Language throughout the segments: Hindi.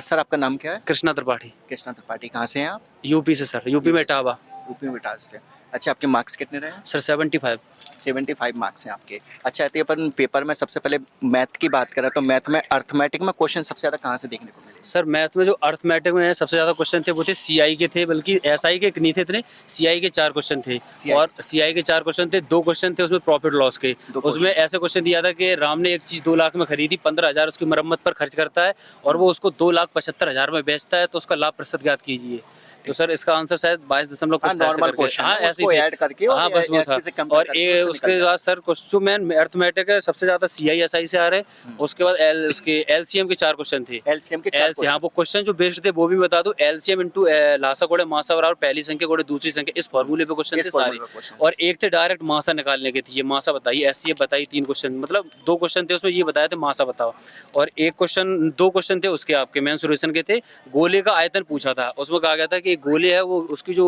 सर आपका नाम क्या है? कृष्णा त्रिपाठी। कृष्णा त्रिपाठी। कहाँ से हैं आप? यूपी से सर, यूपी में इटावा। यूपी में इटावा से। अच्छा, आपके मार्क्स कितने रहे हैं? सर 75। 75 मार्क्स हैं आपके। अच्छा, तो अपन पेपर में सबसे पहले मैथ की बात करें तो मैथ में अर्थमेटिक में क्वेश्चन सबसे ज़्यादा कहाँ से देखने को मिले? सर मैथ में जो अर्थमेटिक में सबसे ज़्यादा क्वेश्चन थे वो थे सीआई के थे, बल्कि एसआई के नहीं थे इतने, सीआई के 4 क्वेश्चन थे। CI और सीआई के 4 क्वेश्चन थे, 2 क्वेश्चन थे उसमें प्रॉफिट लॉस के। दो उसमें ऐसे क्वेश्चन दिया था कि राम ने एक चीज़ 2 लाख में खरीदी, 15,000 उसकी मरम्मत पर खर्च करता है और वो उसको 2,75,000 में बेचता है, तो उसका लाभ प्रतिशत ज्ञात कीजिए। तो सर इसका आंसर शायद 22 दशमलव कुछ था, ऐसे नॉर्मल करके। क्वेश्चन हाँ है, ऐसे ही उसको थे। ऐड करके और हाँ बस वो था। एसपी से कंपेयर और करके ये उससे उसके निकल बाद सर जो मैन अर्थमेटिक है सबसे ज़्यादा सीआई एसआई से आ रहे हैं। उसके बाद उसके एलसीएम के 4 क्वेश्चन थे। एलसीएम के 4 हाँ, वो क्वेश्चन जो बेस्ड थे वो भी बता दूं, एलसीएम इंटू लासा गुणे मासा बराबर पहली संख्या गुणे दूसरी संख्या, इस फॉर्मूले पे क्वेश्चन थे सारे। और एक थे डायरेक्ट मासा निकालने के थे, ये मासा बताइए, एससीएफ बताइए, 3 क्वेश्चन, मतलब 2 क्वेश्चन थे उसमें ये बताया थे मासा बताओ। और एक क्वेश्चन 2 क्वेश्चन थे उसके आपके मेंसुरेशन के थे। गोले का आयतन पूछा था, उसमें कहा गया था कि गोले है वो उसकी जो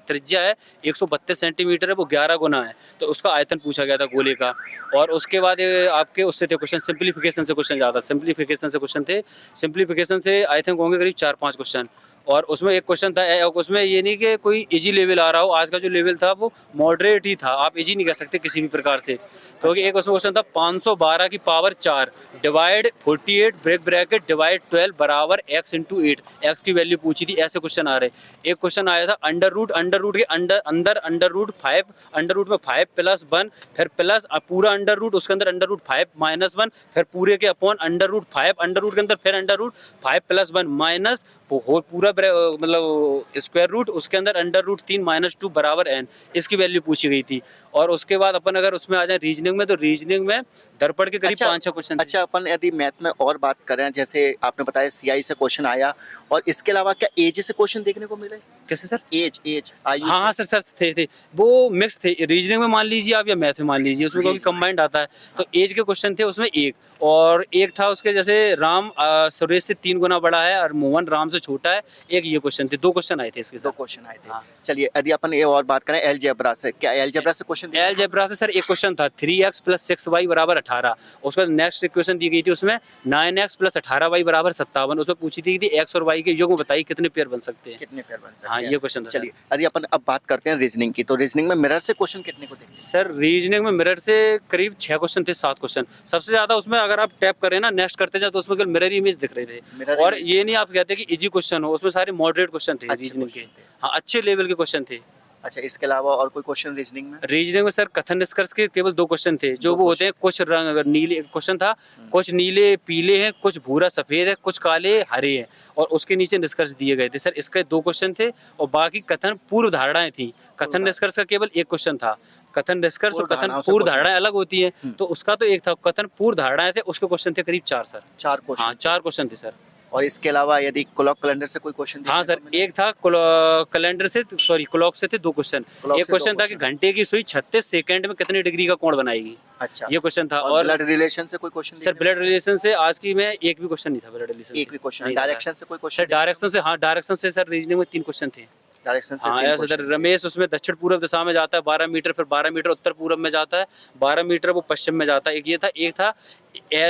त्रिज्या है 132 सेंटीमीटर है, वो 11 गुना है, तो उसका आयतन पूछा गया था गोले का। और उसके बाद आपके उससे थे क्वेश्चन सिंप्लीफिकेशन से, क्वेश्चन ज़्यादा सिंप्लीफिकेशन से क्वेश्चन थे। सिंप्लीफिकेशन से आई थिंक होंगे करीब 4-5 क्वेश्चन। और उसमें एक क्वेश्चन था, उसमें ये नहीं कि कोई इजी लेवल आ रहा हो, आज का जो लेवल था वो मॉडरेट ही था, आप इजी नहीं कह सकते किसी भी प्रकार से, क्योंकि एक उसमें क्वेश्चन था 512 की power 4 divide 48 break bracket divide 12 बराबर x इंटू 8, एक्स की वैल्यू पूछी थी, ऐसे क्वेश्चन आ रहे। एक क्वेश्चन आया था अंडर रूट के अंदर अंडर रूट 5, अंडर रूट में 5 प्लस 1, फिर प्लस पूरा अंडर रूट, उसके अंदर अंडर रूट 5 माइनस 1, फिर पूरे के upon under root 5, under root के अंदर फिर अंडर रूट 5 प्लस 1 माइनस पूरा मतलब स्क्वायर रूट, उसके अंदर अंडर रूट 3 माइनस 2 बराबर n, इसकी वैल्यू पूछी गई थी। और उसके बाद अपन अगर उसमें आ जाए रीजनिंग में, तो रीजनिंग में दर्पण के करीब 5-6 क्वेश्चन। अच्छा, अपन यदि मैथ में और बात करें, जैसे आपने बताया सीआई से क्वेश्चन आया, और इसके अलावा क्या एज से क्वेश्चन देखने को मिले? कैसे सर? एज आयु हाँ सर थे वो मिक्स थे, रीजनिंग में मान लीजिए आप या मैथ में मान लीजिए, उसमें क्योंकि कंबाइंड आता है, तो एज के क्वेश्चन थे उसमें एक। और एक था उसके जैसे राम सुरेश से 3 गुना बड़ा है और मोहन राम से छोटा है, एक ये क्वेश्चन थे, 2 क्वेश्चन आए थे इसके साथ। 2 क्वेश्चन आए थे। हाँ। चलिए, यदि अपन ये और बात करें अलजेब्रा से, क्या अलजेब्रा से क्वेश्चन? अलजेब्रा से सर एक क्वेश्चन था 3x + 6y बराबर 18, उसके बाद नेक्स्ट इक्वेशन दी गई थी उसमें 9x + 18y बराबर 57, उसमें पूछी थी कि x और y के योग बताइए कितने पेयर बन सकते हैं, कितने पेयर बन सकते हैं? हाँ ये क्वेश्चन था। चलिए, यदि अपन अब बात करते हैं रीजनिंग की, तो रीजनिंग में मिरर से क्वेश्चन कितने को देखें? सर रीजनिंग में मिरर से करीब 6 क्वेश्चन थे, 7 क्वेश्चन सबसे ज्यादा उसमें, अगर आप टैप करें ना नेक्स्ट करते जाए तो उसमें केवल मिरर इमेज दिख रहे थे। और ये नहीं आप कहते कि इजी क्वेश्चन हो, उसमें सारे मॉडरेट क्वेश्चन थे रीजनिंग के, हाँ अच्छे लेवल के क्वेश्चन थे। अच्छा, इसके अलावा और कोई क्वेश्चन रीजनिंग में? रीजनिंग में सर कथन निष्कर्ष के केवल 2 क्वेश्चन थे, जो वो होते हैं कुछ रंग नीले क्वेश्चन था, कुछ नीले पीले हैं, कुछ भूरा सफेद है, कुछ काले हरे हैं, और उसके नीचे निष्कर्ष दिए गए थे। सर इसके 2 क्वेश्चन थे और बाकी कथन पूर्व धारणाएं थी। कथन निष्कर्ष का केवल 1 क्वेश्चन था। कथन निष्कर्ष और कथन पूर्व धारणाएं अलग होती है, तो उसका तो एक था। कथन पूर्व धारणाएं थे, उसके क्वेश्चन थे करीब 4 सर। 4 क्वेश्चन? हाँ 4 क्वेश्चन थे सर। और इसके अलावा यदि क्लॉक कैलेंडर से कोई क्वेश्चन? हाँ सर, एक था कैलेंडर से, सॉरी क्लॉक से थे 2 क्वेश्चन। एक क्वेश्चन था कि घंटे की सुई 36 सेकंड में कितने डिग्री का कोण बनाएगी। अच्छा, ये क्वेश्चन था। और ब्लड रिलेशन से कोई क्वेश्चन? सर ब्लड रिलेशन से आज की में एक भी क्वेश्चन नहीं था, ब्लड रिलेशन एक भी क्वेश्चन? डायरेक्शन से कोई क्वेश्चन? सर डायरेक्शन से, हाँ डायरेक्शन से सर रीजनिंग में 3 क्वेश्चन थे। डायरेक्शन से? हाँ ऐसा सर, रमेश उसमें दक्षिण पूर्व दिशा में जाता है 12 मीटर, फिर 12 मीटर उत्तर पूर्व में जाता है, 12 मीटर वो पश्चिम में जाता है, एक था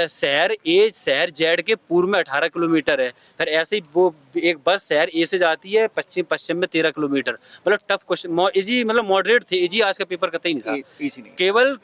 शहर जेड के पूर्व में 18 किलोमीटर है। फिर ऐसे ही वो एक बस शहर ए से जाती है पश्चिम में 13 किलोमीटर। मतलब टफ क्वेश्चन, इजी मतलब मॉडरेट थे, इजी आज का पेपर कतई नहीं था, इजी नहीं। केवल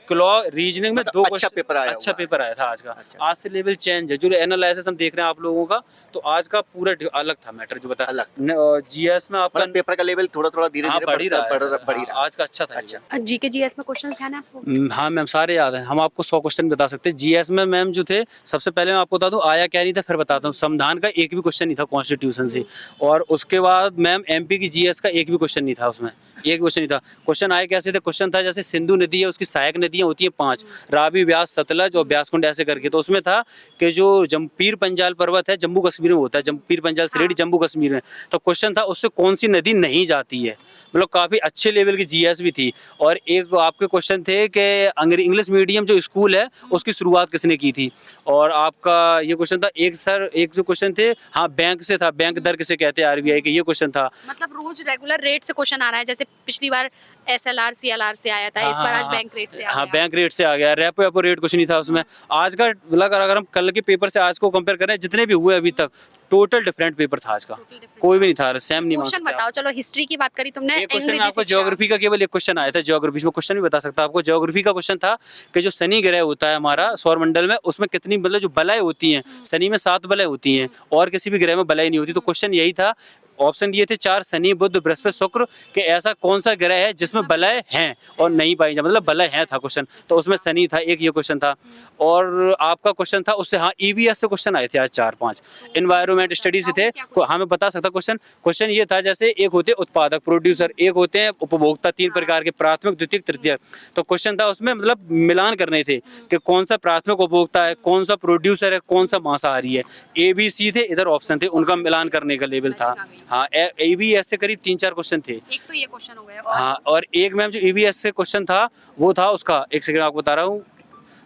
रीजनिंग में 2 अच्छा पेपर आया, अच्छा पेपर आया था आज का। आज से लेवल चेंज है, जो एनालिसिस हम देख रहे हैं आप लोगों का, तो आज का पूरा अलग था मैटर, जो बता जीएस में आपका पेपर का लेवल थोड़ा धीरे-धीरे बढ़ ही रहा है। आज का अच्छा था। अच्छा, जीके जीएस में क्वेश्चन थे ना आपको? हाँ मैम सारे याद हैं, हम आपको 100 क्वेश्चन बता सकते हैं। जीएस में मैम जो थे, सबसे पहले मैं आपको बता दूं आया क्या नहीं था, फिर बताता हूँ। संविधान का एक भी क्वेश्चन नहीं था कॉन्स्टिट्यूशन से, और उसके बाद मैम एमपी की जीएस का एक भी क्वेश्चन नहीं था, उसमें एक क्वेश्चन नहीं था। क्वेश्चन आए कैसे थे? क्वेश्चन था जैसे सिंधु नदी है, उसकी सहायक नदियां होती हैं 5, रावी, व्यास, सतलज और ब्यासकुंड, ऐसे करके। तो उसमें था कि जो पीर पंजाल पर्वत है जम्मू कश्मीर में होता है, पीर पंजाल श्रेणी जम्मू कश्मीर में, तो क्वेश्चन था उससे कौन सी नदी नहीं जाती है। मतलब काफ़ी अच्छे लेवल की जीएस भी थी। और एक आपके क्वेश्चन थे कि इंग्लिश मीडियम जो स्कूल है उसकी शुरुआत किसने की थी। और आपका ये क्वेश्चन था एक जो क्वेश्चन थे, हाँ बैंक से था, बैंक दर किसे कहते हैं, आरबीआई के, ये क्वेश्चन था। मतलब रोज रेगुलर रेट से क्वेश्चन आ रहा है, जैसे पिछली बार SLR CLR से आया था, इस बार आज बैंक रेट से आ हाँ गया। बैंक रेट से आ गया, रेपो एपो रेट कुछ नहीं था उसमें। आज का मतलब अगर हम कल के पेपर से आज को कंपेयर करें, जितने भी हुए अभी तक, टोटल डिफरेंट पेपर था आज का, कोई भी नहीं था सेम, नहीं मान क्वेश्चन सकते आप। बताओ, चलो हिस्ट्री की बात करी तुमने, एक क्वेश्चन में अंग्रेजी आपको शिक्षा। ज्योग्राफी का केवल एक क्वेश्चन आया था, ज्योग्राफी में क्वेश्चन भी बता सकता आपको। ज्योग्राफी का क्वेश्चन था कि जो शनि ग्रह होता है हमारा सौर मंडल में, उसमें कितनी मतलब जो बलाएं होती हैं, शनि में 7 बलाएं होती हैं और किसी भी ग्रह में बलाएं नहीं होती। तो क्वेश्चन यही था, ऑप्शन दिए थे 4, शनि बुध बृहस्पति शुक्र, कि ऐसा कौन सा ग्रह है जिसमें बलाएं हैं और नहीं पाई जाए, मतलब बलाएं हैं था क्वेश्चन, तो उसमें शनि था, एक ये क्वेश्चन था। और आपका क्वेश्चन था उससे, हाँ ईवीएस से क्वेश्चन आए थे आज 4-5, एनवायरमेंट स्टडी से थे। हमें बता सकता क्वेश्चन ये था, जैसे एक होते उत्पादक प्रोड्यूसर, एक होते हैं उपभोक्ता, 3 प्रकार के, प्राथमिक द्वितीयक तृतीयक। तो क्वेश्चन था उसमें मतलब मिलान करने थे कि कौन सा प्राथमिक उपभोक्ता है, कौन सा प्रोड्यूसर है, कौन सा मांसाहारी है। ABC थे, इधर ऑप्शन थे, उनका मिलान करने का लेवल था। हाँ EVS से करीब 3-4 क्वेश्चन थे। एक तो ये क्वेश्चन हो गया, और हाँ और एक मैम जो EVS से क्वेश्चन था वो था उसका, एक सेकंड आपको बता रहा हूँ,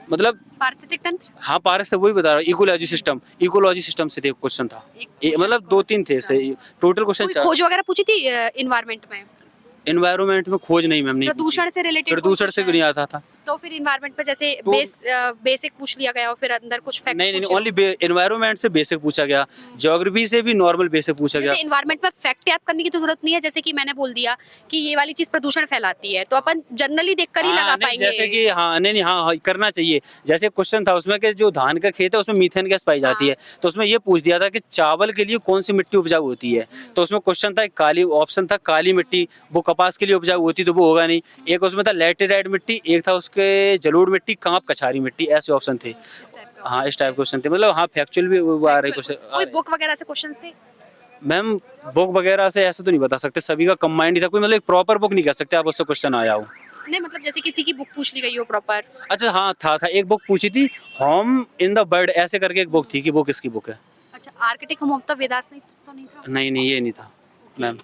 मतलब पारिस्थितिक तंत्र। हाँ पारस वही बता रहा हूँ, इकोलॉजी सिस्टम से थे क्वेश्चन था। मतलब 2-3 थे सही, टोटल क्वेश्चन कोई 4। खोज वगैरह पूछी थी इन्वायरमेंट में? एनवायरमेंट में खोज नहीं मैम, नहीं प्रदूषण से रिलेटेड? प्रदूषण से भी नहीं आता था। तो फिर इन्वायरमेंट पे जैसे तो- बेसिक पूछ लिया गया और फिर अंदर कुछ फैक्ट्स नहीं ओनली एनवायरमेंट से बेसिक पूछा गया, ज्योग्राफी से भी नॉर्मल बेसिक पूछा गया। जैसे इन्वायरमेंट में फैक्ट याद करने की तो जरूरत नहीं है, जैसे कि मैंने बोल दिया कि ये वाली चीज प्रदूषण फैलाती है, तो अपन जनरली देखकर ही लगा नहीं, पाएंगे। जैसे कि हाँ नहीं हाँ करना चाहिए। जैसे क्वेश्चन था उसमें कि जो धान का खेत है उसमें मीथेन गैस पाई जाती है, तो उसमें ये पूछ दिया था कि चावल के लिए कौन सी मिट्टी उपजाऊ होती है। तो उसमें क्वेश्चन था काली, ऑप्शन था काली मिट्टी, वो कपास के लिए उपजाऊ होती तो वो होगा नहीं। एक उसमें था लैटेराइट मिट्टी, एक था उसके जलोढ़ मिट्टी, कांप कछारी मिट्टी, ऐसे ऑप्शन थे। इस टाइप का। हाँ इस टाइप क्वेश्चन थे, मतलब हाँ फैक्चुअल भी वो आ रहे कोई क्वेश्चन। बुक वगैरह से क्वेश्चन थे? मैम बुक वगैरह से ऐसे तो नहीं बता सकते, सभी का कंबाइंड ही था, कोई मतलब एक प्रॉपर बुक नहीं कह सकते आप उससे क्वेश्चन आया हो। नहीं मतलब जैसे किसी की बुक पूछ ली गई हो प्रॉपर। अच्छा हाँ था एक बुक पूछी थी, होम इन द बर्ड ऐसे करके एक बुक थी, कि वो किसकी बुक है। अच्छा, आर्किटेक्ट होमोप्ता वेदास नहीं तो नहीं था? नहीं ये नहीं था ma'am.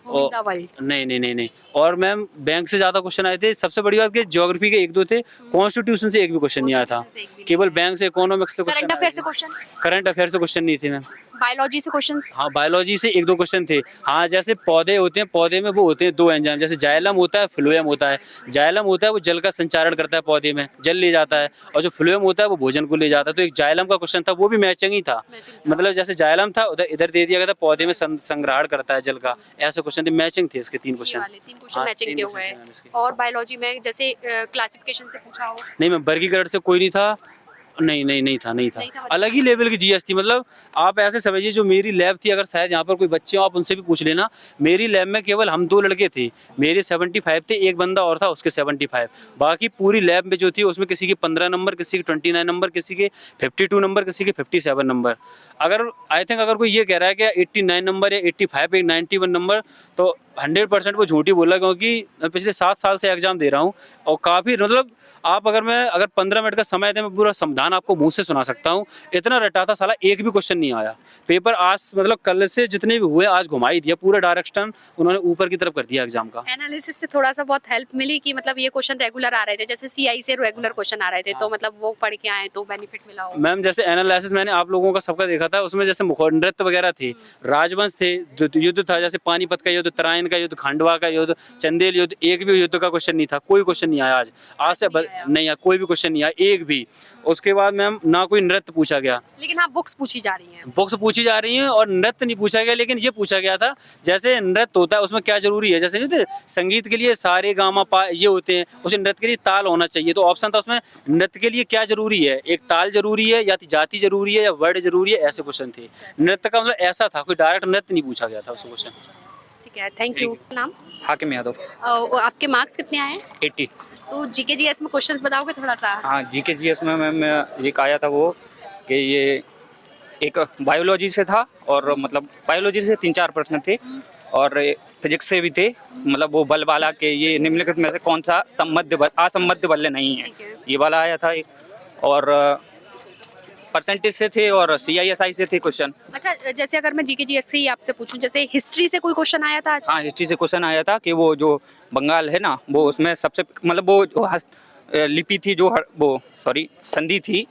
Home in the world. नहीं। और मैम बैंक से ज्यादा क्वेश्चन आए थे। सबसे बड़ी बात कि ज्योग्राफी के 1-2 थे, कॉन्स्टिट्यूशन से एक भी क्वेश्चन नहीं आया था, Constitution से एक भी नहीं केवल आया। बैंक से इकोनॉमिक्स से करंट अफेयर से क्वेश्चन? करंट अफेयर से क्वेश्चन नहीं थे मैम। बायोलॉजी से क्वेश्चंस? हाँ बायोलॉजी से 1-2 क्वेश्चन थे। हाँ जैसे पौधे होते हैं, पौधे में वो होते हैं 2 एंजाइम, जैसे जाइलम होता है, फ्लोएम होता है। जाइलम होता है वो जल का संचारण करता है, पौधे में जल ले जाता है, और जो फ्लोएम होता है वो भोजन को ले जाता है। तो एक जाइलम का क्वेश्चन था, वो भी मैचिंग ही था, मतलब जैसे जाइलम था उधर इधर दे दिया गया था, पौधे में संग्रहण करता है जल का, ऐसे क्वेश्चन थे, मैचिंग थे इसके 3 ये क्वेश्चन। वाले 3 क्वेश्चन हाँ, मैचिंग 3 के क्वेश्चन हुए थे हैं। मैम इसके। और बायोलॉजी में जैसे क्लासिफिकेशन से पूछा हो? नहीं मैम वर्गीकरण से कोई नहीं था, नहीं था नहीं था, अलग ही लेवल की जीएस थी। मतलब आप ऐसे समझिए जो मेरी लैब थी, अगर शायद यहाँ पर कोई बच्चे हो आप उनसे भी पूछ लेना, मेरी लैब में केवल हम 2 लड़के थे, मेरे 75 थे, एक बंदा और था उसके 75, बाकी पूरी लैब में जो थी उसमें किसी के 15 नंबर, किसी के 29 नंबर, किसी के 52 नंबर, किसी के 57 नंबर। अगर आई थिंक अगर कोई ये कह रहा है कि 89 नंबर या 85 या 91 नंबर, तो 100% वो झूठी बोला, क्योंकि मैं पिछले 7 साल से एग्जाम दे रहा हूँ और काफ़ी मतलब आप अगर 15 मिनट का समय दें मैं पूरा समाधान आपको मुंह से सुना सकता हूँ। इतना रटा था साला, एक भी क्वेश्चन नहीं आया। पेपर आज मतलब कल से जितने भी हुए आज घुमा ही दिया, पूरा डायरेक्शन उन्होंने ऊपर की तरफ कर दिया एग्जाम का। एनालिसिस से थोड़ा सा बहुत हेल्प मिली कि मतलब ये क्वेश्चन रेगुलर आ रहे थे, जैसे सीआई से रेगुलर क्वेश्चन आ रहे थे, तो मतलब वो पढ़ के आए तो बेनिफिट मिला हो? मैम जैसे एनालिसिस मैंने आप लोगों का सबका देखा था, उसमें जैसे नृत्य वगैरह थे, राजवंश थे, युद्ध था, जैसे पानीपत का युद्ध, तराइन का युद्ध, खांडवा का युद्ध, चंदेल युद्ध, एक भी युद्ध का क्वेश्चन नहीं था, कोई क्वेश्चन नहीं आया आज से नहीं आया, कोई भी क्वेश्चन नहीं आया एक भी। उसके बाद मैम ना कोई नृत्य पूछा गया, लेकिन हाँ बुक्स पूछी जा रही हैं। बुक्स पूछी जा रही हैं, और नृत्य नहीं पूछा गया, लेकिन ये पूछा गया था जैसे नृत्य होता है उसमें क्या जरूरी है, जैसे नहीं संगीत के लिए सारे गामा पा ये होते हैं, उसे नृत्य के लिए ताल होना चाहिए। तो ऑप्शन था उसमें नृत्य के लिए क्या जरूरी है, एक ताल जरूरी है या जाति जरूरी है या वर्ड जरूरी है, ऐसे क्वेश्चन थे। नृत्य का मतलब ऐसा था, कोई डायरेक्ट नृत्य नहीं पूछा गया था उस क्वेश्चन। ठीक है, थैंक यू। नाम? हाकिम यादव। आपके मार्क्स कितने आए? 80। तो जीके जीएस में क्वेश्चंस बताओगे थोड़ा सा? हाँ जीके जीएस में मैम एक आया था वो कि ये एक बायोलॉजी से था, और मतलब बायोलॉजी से 3-4 प्रश्न थे, और फिजिक्स से भी थे, मतलब वो बल वाला के ये निम्नलिखित में से कौन सा असंबद्ध बल नहीं है, ठीक है। ये वाला आया था एक, और परसेंटेज से थे और CISI से थे क्वेश्चन। अच्छा, जैसे अगर मैं जीके जीएस से ही आपसे पूछूं, जैसे हिस्ट्री से कोई क्वेश्चन आया था आज? हाँ हिस्ट्री से क्वेश्चन आया था कि वो जो बंगाल है ना, वो उसमें सबसे मतलब वो जो लिपि थी जो वो संधि थी,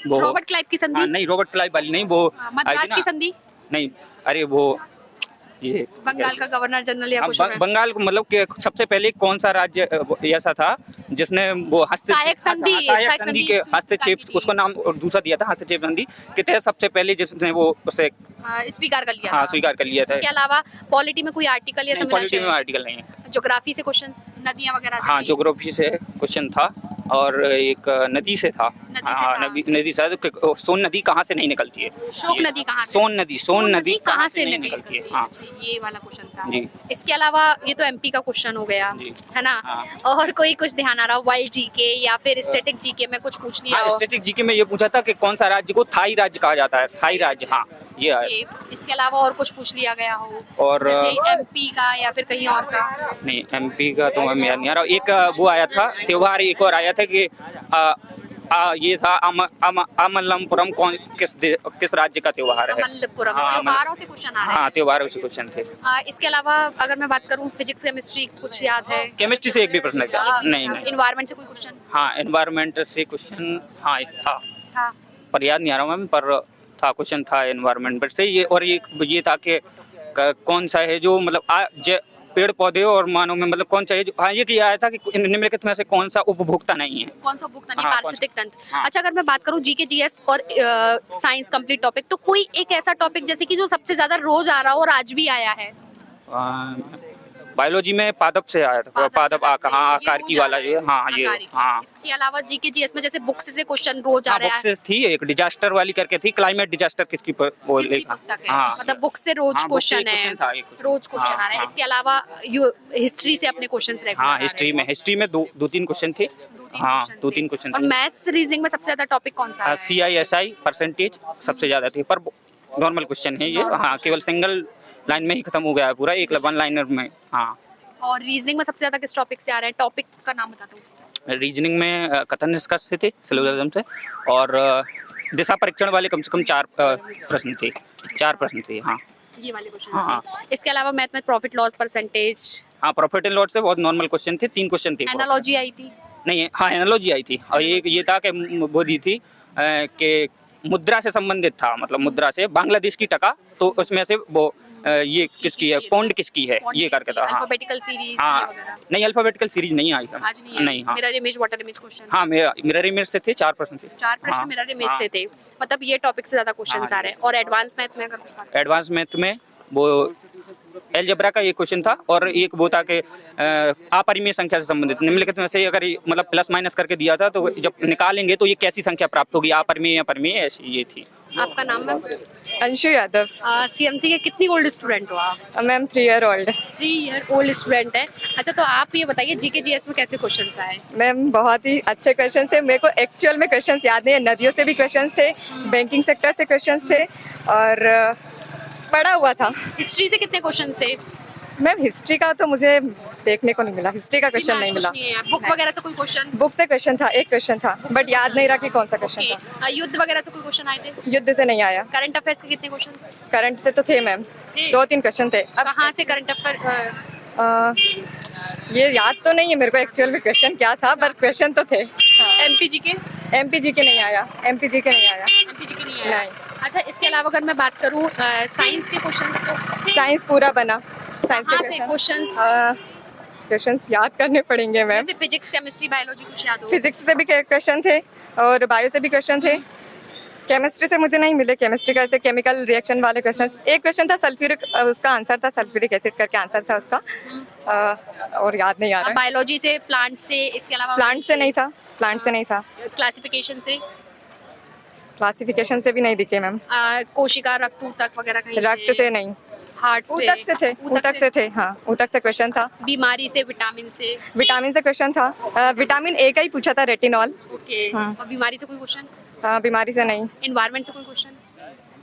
वो रॉबर्ट क्लाइव की संधि? नहीं रॉबर्ट क्लाइव वाली नहीं, वो मद्रास आई थी की ना, संधि? नहीं अरे वो ये बंगाल का गवर्नर जनरल या हाँ, कुछ में? बंगाल को मतलब कि सबसे पहले कौन सा राज्य ऐसा था जिसने वो सहायक संधि संधि के हस्तक्षेप की थी। उसको नाम और दूसरा दिया था हस्तक्षेप संधि के तहत सबसे पहले जिसने वो उसे स्वीकार कर लिया हाँ था। स्वीकार कर लिया था। इसके अलावा पॉलिटी में कोई आर्टिकल या पॉलिटी में संविधान, आर्टिकल नहीं है। ज्योग्राफी से क्वेश्चंस, नदियां वगैरह से हाँ नहीं? ज्योग्राफी से क्वेश्चन था और एक नदी से था। नदी से हाँ था। नदी से सोन नदी कहाँ से नहीं निकलती है? शोक नदी कहाँ से? सोन नदी कहाँ से नहीं निकलती है? हाँ अच्छा, ये वाला क्वेश्चन था। जी। इसके अलावा ये तो एमपी का क्वेश्चन हो गया, जी। है ना? हाँ। और कोई कुछ ध्यान आ रहा हो वर्ल्ड जीके या फिर स्टैटिक जीके में कुछ पूछ लिया हाँ हो? स्टैटिक जीके में ये पूछा था कि कौन सा राज्य को थाई राज्य कहा जाता है? थाई राज्य, हाँ ये है। ये इसके अलावा और कुछ पूछ लिया गया हो और जैसे एमपी का या फिर कहीं और का? नहीं एमपी का तो हमें याद नहीं आ रहा। एक वो आया था त्योहार, एक और आया था कि ये था अमल्लपुरम कौन किस राज्य का त्योहार है? मल्लपुरम। हाँ, त्योहारों से क्वेश्चन आ रहे हाँ हैं। त्योहारों से क्वेश्चन थे। इसके अलावा अगर मैं बात करूं फिजिक्स केमिस्ट्री कुछ याद है? केमिस्ट्री से एक भी प्रश्न था? नहीं नहीं। इन्वायरमेंट से कोई क्वेश्चन हाँ एनवायरमेंट से क्वेश्चन हाँ एक था था? पर याद नहीं आ रहा मैम, पर था क्वेश्चन था एनवायरमेंट से। ये और ये था कि कौन सा है जो मतलब पेड़ पौधे और मानव में मतलब कौन सा है जो, हाँ ये आया था कि निम्नलिखित में से कौन सा उपभोक्ता नहीं है? कौन सा उपभोक्ता नहीं? हाँ, पारिस्थितिक तंत्र। हाँ। अच्छा, अगर मैं बात करूं जीके जीएस और साइंस कंप्लीट टॉपिक, तो कोई एक ऐसा टॉपिक जैसे कि जो सबसे ज्यादा रोज आ रहा हो और आज भी आया है? बायोलॉजी में पादप से आया था। पादप हाँ आकार की वाला ये हाँ ये हाँ। इसके अलावा जीके जीएस में जैसे बुक्स से क्वेश्चन रोज आ हाँ रहा है? बुक से थी एक डिजास्टर वाली करके थी, क्लाइमेट डिजास्टर किसकी वो किसकी लिखा पुस्तक है? हाँ मतलब बुक से रोज हाँ, book से क्वेश्चन है, question था, एक question। रोज क्वेश्चन आ रहा है। हाँ, इसके अलावा हिस्ट्री से अपने क्वेश्चंस रेगुलर हाँ हिस्ट्री में दो तीन क्वेश्चन थे। हाँ दो तीन क्वेश्चन और थे। मैथ्स रीजनिंग में सबसे ज्यादा टॉपिक कौन सा है? CISI परसेंटेज सबसे ज्यादा थी, पर नॉर्मल क्वेश्चन है ये। हाँ केवल सिंगल लाइन में ही खत्म हो गया है पूरा, एक वन लाइनर में। हाँ और रीजनिंग में सबसे ज्यादा किस टॉपिक से आ रहा है? टॉपिक का नाम बता दो। रीजनिंग में कथन निष्कर्ष से थे, सिलोजिज्म से, और दिशा परीक्षण वाले कम से कम 4 प्रश्न थे। 4 प्रश्न थे हाँ। ये वाले क्वेश्चन हाँ। थे। इसके अलावा मैथ में प्रॉफिट लॉस परसेंटेज, हाँ प्रॉफिट एंड लॉस से बहुत नॉर्मल क्वेश्चन थे, 3 क्वेश्चन थे। एनालॉजी आई थी? नहीं हाँ एनालॉजी आई थी, और ये था कि वो दी थी कि मुद्रा से संबंधित था, मतलब मुद्रा से बांग्लादेश की टका, तो उसमें से वो ये किसकी है, पौंड किसकी है, ये करके था। हाँ अल्फाबेटिकल सीरीज हाँ वगैरह? नहीं अल्फाबेटिकल सीरीज नहीं आई है। आज नहीं नहीं हाँ mirror image, water image question? हाँ मिरर इमेज से थे 4 प्रश्न थे। 4 प्रश्न हाँ, मिरर इमेज हाँ। से थे। मतलब ये टॉपिक से ज्यादा क्वेश्चंस हाँ, आ रहे हैं। और एडवांस मैथ में अगर कुछ बात एडवांस मैथ में वो एलजेब्रा का ये क्वेश्चन था, और एक वो था कि अपरिमेय संख्या से संबंधित निम्नलिखित में से अगर मतलब प्लस माइनस करके दिया था तो जब निकालेंगे तो ये कैसी संख्या प्राप्त होगी, अपरिमेय या परिमेय, ऐसी ये थी। आपका नाम मैम? अंशु यादव। सीएमसी के कितनी ओल्ड स्टूडेंट हो आप? Ma'am 3 year old. 3 year old student है। अच्छा, तो आप ये बताइए जीके जीएस में कैसे क्वेश्चंस आए? मैम बहुत ही अच्छे क्वेश्चंस थे, मेरे को एक्चुअल में क्वेश्चंस याद नहीं है। नदियों से भी क्वेश्चंस थे, बैंकिंग सेक्टर से क्वेश्चंस थे, और पढ़ा हुआ था। हिस्ट्री से कितने क्वेश्चंस थे? मैम हिस्ट्री का तो मुझे देखने को नहीं मिला, हिस्ट्री का क्वेश्चन नहीं मिला। बुक वगैरह से कोई क्वेश्चन? बुक से क्वेश्चन था, एक क्वेश्चन था, बट याद नहीं रहा कि कौन सा क्वेश्चन था। युद्ध वगैरह से कोई क्वेश्चन आए थे? युद्ध से नहीं आया। करंट अफेयर्स के कितने क्वेश्चंस? करंट से तो थे मैम, थे? 2-3 क्वेश्चन थे। अब कहाँ से करंट अफेयर? ये याद तो नहीं है मेरे को एक्चुअल में क्वेश्चन क्या था, पर क्वेश्चन तो थे। एमपीजी के? एमपीजी के नहीं आया, एमपीजी के नहीं आया। एमपीजी के नहीं आया? नहीं। अच्छा, इसके अलावा अगर मैं बात करूँ साइंस के क्वेश्चंस, तो साइंस पूरा बना। साइंस कहाँ के से क्वेश्चंस? क्वेश्चंस याद करने पड़ेंगे मैम। जैसे फिजिक्स, केमिस्ट्री, बायोलॉजी कुछ याद हो? फिजिक्स से भी क्वेश्चन थे और बायो से भी क्वेश्चन थे। केमिस्ट्री से मुझे नहीं मिले, केमिस्ट्री का ऐसे केमिकल रिएक्शन वाले क्वेश्चंस। एक क्वेश्चन था सल्फ्यूरिक, उसका आंसर था सल्फ्यूरिक एसिड करके आंसर था उसका, और याद नहीं आ रहा है। बायोलॉजी से, प्लांट से, इसके अलावा प्लांट से नहीं था, प्लांट से नहीं था। क्लासिफिकेशन से? क्लासिफिकेशन से भी नहीं दिखे मैम। कोशिका, रक्त, ऊतक वगैरह कहीं रक्त से नहीं, हार्ट से? ऊतक से थे, ऊतक से थे। हाँ ऊतक से क्वेश्चन था। बीमारी से, विटामिन से? विटामिन से क्वेश्चन था। विटामिन ए का ही पूछा था, रेटिनॉल। ओके। हाँ। और बीमारी से कोई क्वेश्चन? बीमारी से नहीं। एनवायरनमेंट से कोई क्वेश्चन?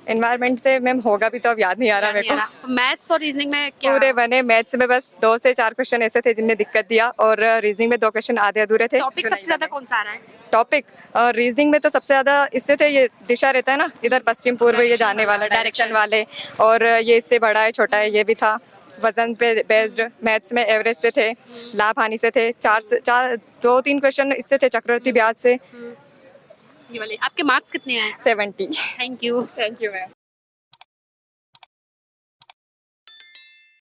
एनवायरनमेंट से मैम होगा भी तो अब याद नहीं आ रहा मेरे को। मैथ्स और रीजनिंग में क्या? पूरे बने। मैथ्स में बस 2 से 4 क्वेश्चन ऐसे थे जिनने दिक्कत दिया, और रीजनिंग में 2 क्वेश्चन आधे अधूरे थे। टॉपिक सबसे ज्यादा कौन सा आ रहा है? टॉपिक रीजनिंग में तो सबसे ज्यादा इससे थे, ये दिशा रहता है ना, इधर पश्चिम पूर्व ये जाने वाला, डायरेक्शन वाले, और ये इससे बड़ा है छोटा है, ये भी था। वजन पे बेस्ड। मैथ्स में एवरेज से थे, लाभ हानि से थे। 2-3 क्वेश्चन इससे थे, चक्रवर्ती ब्याज से। ये वाले। आपके मार्क्स कितने आए? 70। Thank you. Thank you ma'am.